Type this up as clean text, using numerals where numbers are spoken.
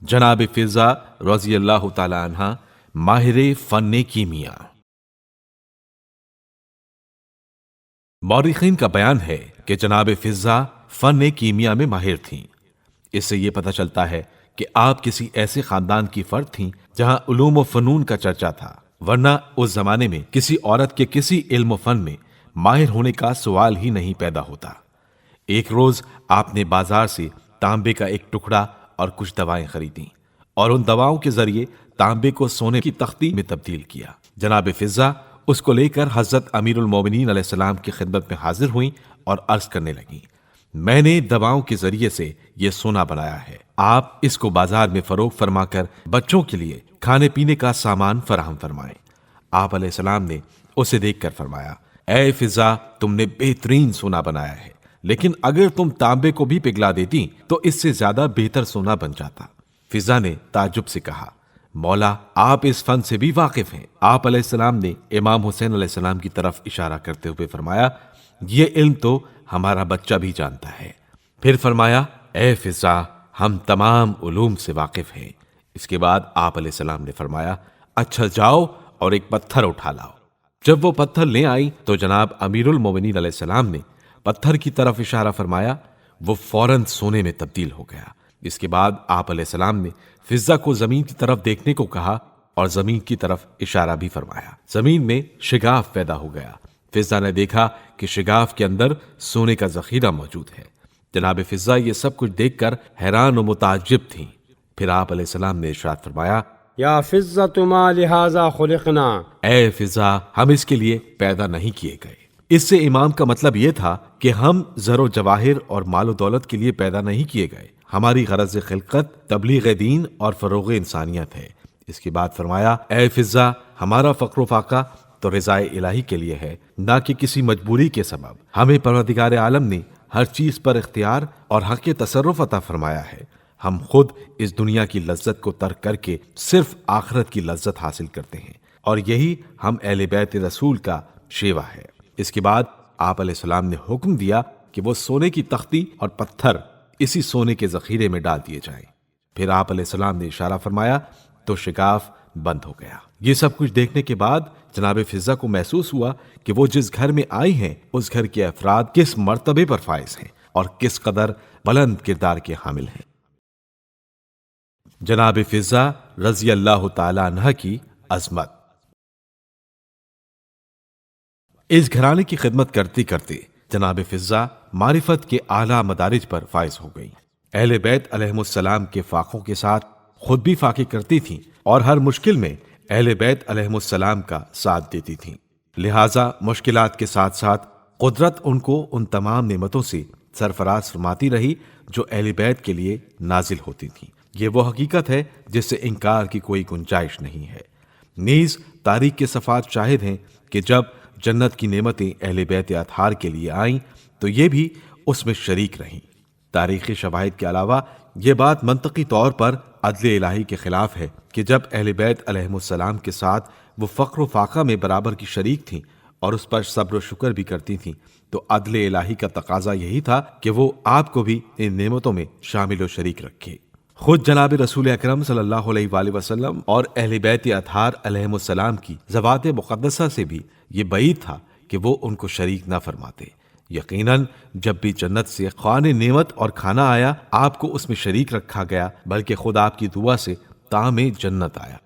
جناب فضہ رضی اللہ تعالی عنہ ماہر فن کیمیا۔ مورخین کا بیان ہے کہ جناب فضہ فن کیمیا میں ماہر تھیں۔ اس سے یہ پتہ چلتا ہے کہ آپ کسی ایسے خاندان کی فرد تھیں جہاں علوم و فنون کا چرچا تھا، ورنہ اس زمانے میں کسی عورت کے کسی علم و فن میں ماہر ہونے کا سوال ہی نہیں پیدا ہوتا۔ ایک روز آپ نے بازار سے تانبے کا ایک ٹکڑا اور کچھ دوائیں خریدیں اور ان دواؤں کے ذریعے تانبے کو سونے کی تختی میں تبدیل کیا۔ جناب فضہ اس کو لے کر حضرت امیر المومنین علیہ السلام کی خدمت میں حاضر ہوئیں اور عرض کرنے لگیں، میں نے دواؤں کے ذریعے سے یہ سونا بنایا ہے، آپ اس کو بازار میں فروخت فرما کر بچوں کے لیے کھانے پینے کا سامان فراہم فرمائیں۔ آپ علیہ السلام نے اسے دیکھ کر فرمایا، اے فضہ، تم نے بہترین سونا بنایا ہے، لیکن اگر تم تانبے کو بھی پگھلا دیتی تو اس سے زیادہ بہتر سونا بن جاتا۔ فضہ نے تعجب سے کہا، مولا، آپ اس فن سے بھی واقف ہیں؟ آپ علیہ السلام نے امام حسین علیہ السلام کی طرف اشارہ کرتے ہوئے فرمایا، یہ علم تو ہمارا بچہ بھی جانتا ہے۔ پھر فرمایا، اے فضہ، ہم تمام علوم سے واقف ہیں۔ اس کے بعد آپ علیہ السلام نے فرمایا، اچھا جاؤ اور ایک پتھر اٹھا لاؤ۔ جب وہ پتھر لے آئی تو جناب امیر المومنین علیہ السلام نے پتھر کی طرف اشارہ فرمایا، وہ فوراً سونے میں تبدیل ہو گیا۔ اس کے بعد آپ علیہ السلام نے فضہ کو زمین کی طرف دیکھنے کو کہا اور زمین کی طرف اشارہ بھی فرمایا۔ زمین میں شگاف پیدا ہو گیا۔ فضہ نے دیکھا کہ شگاف کے اندر سونے کا ذخیرہ موجود ہے۔ جناب فضہ یہ سب کچھ دیکھ کر حیران و متعجب تھیں۔ پھر آپ علیہ السلام نے ارشاد فرمایا، یا فضة ما لہذا خلقنا، اے فضہ، ہم اس کے لیے پیدا نہیں کیے گئے۔ اس سے امام کا مطلب یہ تھا کہ ہم زر و جواہر اور مال و دولت کے لیے پیدا نہیں کیے گئے، ہماری غرض خلقت تبلیغ دین اور فروغ انسانیت ہے۔ اس کے بعد فرمایا، اے فضہ، ہمارا فقر و فاقہ تو رضائے الہی کے لیے ہے، نہ کہ کسی مجبوری کے سبب۔ ہمیں پروردگار عالم نے ہر چیز پر اختیار اور حق تصرف عطا فرمایا ہے۔ ہم خود اس دنیا کی لذت کو ترک کر کے صرف آخرت کی لذت حاصل کرتے ہیں، اور یہی ہم اہل بیت رسول کا شیوا ہے۔ اس کے بعد آپ علیہ السلام نے حکم دیا کہ وہ سونے کی تختی اور پتھر اسی سونے کے ذخیرے میں ڈال دیے جائیں۔ پھر آپ علیہ السلام نے اشارہ فرمایا تو شگاف بند ہو گیا۔ یہ سب کچھ دیکھنے کے بعد جناب فضہ کو محسوس ہوا کہ وہ جس گھر میں آئی ہیں اس گھر کے افراد کس مرتبے پر فائز ہیں اور کس قدر بلند کردار کے حامل ہیں۔ جناب فضہ رضی اللہ تعالی عنہ کی عظمت۔ اس گھرانے کی خدمت کرتے کرتے جناب فضہ معرفت کے اعلیٰ مدارج پر فائز ہو گئی۔ اہل بیت علیہم السلام کے فاقوں کے ساتھ خود بھی فاقے کرتی تھیں اور ہر مشکل میں اہل بیت علیہم السلام کا ساتھ دیتی تھیں۔ لہٰذا مشکلات کے ساتھ ساتھ قدرت ان کو ان تمام نعمتوں سے سرفراز فرماتی رہی جو اہل بیت کے لیے نازل ہوتی تھیں۔ یہ وہ حقیقت ہے جس سے انکار کی کوئی گنجائش نہیں ہے۔ نیز تاریخ کے صفحات شاہد ہیں کہ جب جنت کی نعمتیں اہل بیت اطہار کے لیے آئیں تو یہ بھی اس میں شریک رہیں۔ تاریخی شواہد کے علاوہ یہ بات منطقی طور پر عدل الہی کے خلاف ہے کہ جب اہل بیت علیہم السلام کے ساتھ وہ فقر و فاقہ میں برابر کی شریک تھیں اور اس پر صبر و شکر بھی کرتی تھیں تو عدل الہی کا تقاضا یہی تھا کہ وہ آپ کو بھی ان نعمتوں میں شامل و شریک رکھے۔ خود جناب رسول اکرم صلی اللہ علیہ وآلہ وسلم اور اہل بیت اطہار علیہم السلام کی ذوات مقدسہ سے بھی یہ بعید تھا کہ وہ ان کو شریک نہ فرماتے۔ یقیناً جب بھی جنت سے خوان نعمت اور کھانا آیا، آپ کو اس میں شریک رکھا گیا، بلکہ خود آپ کی دعا سے طعام جنت آیا۔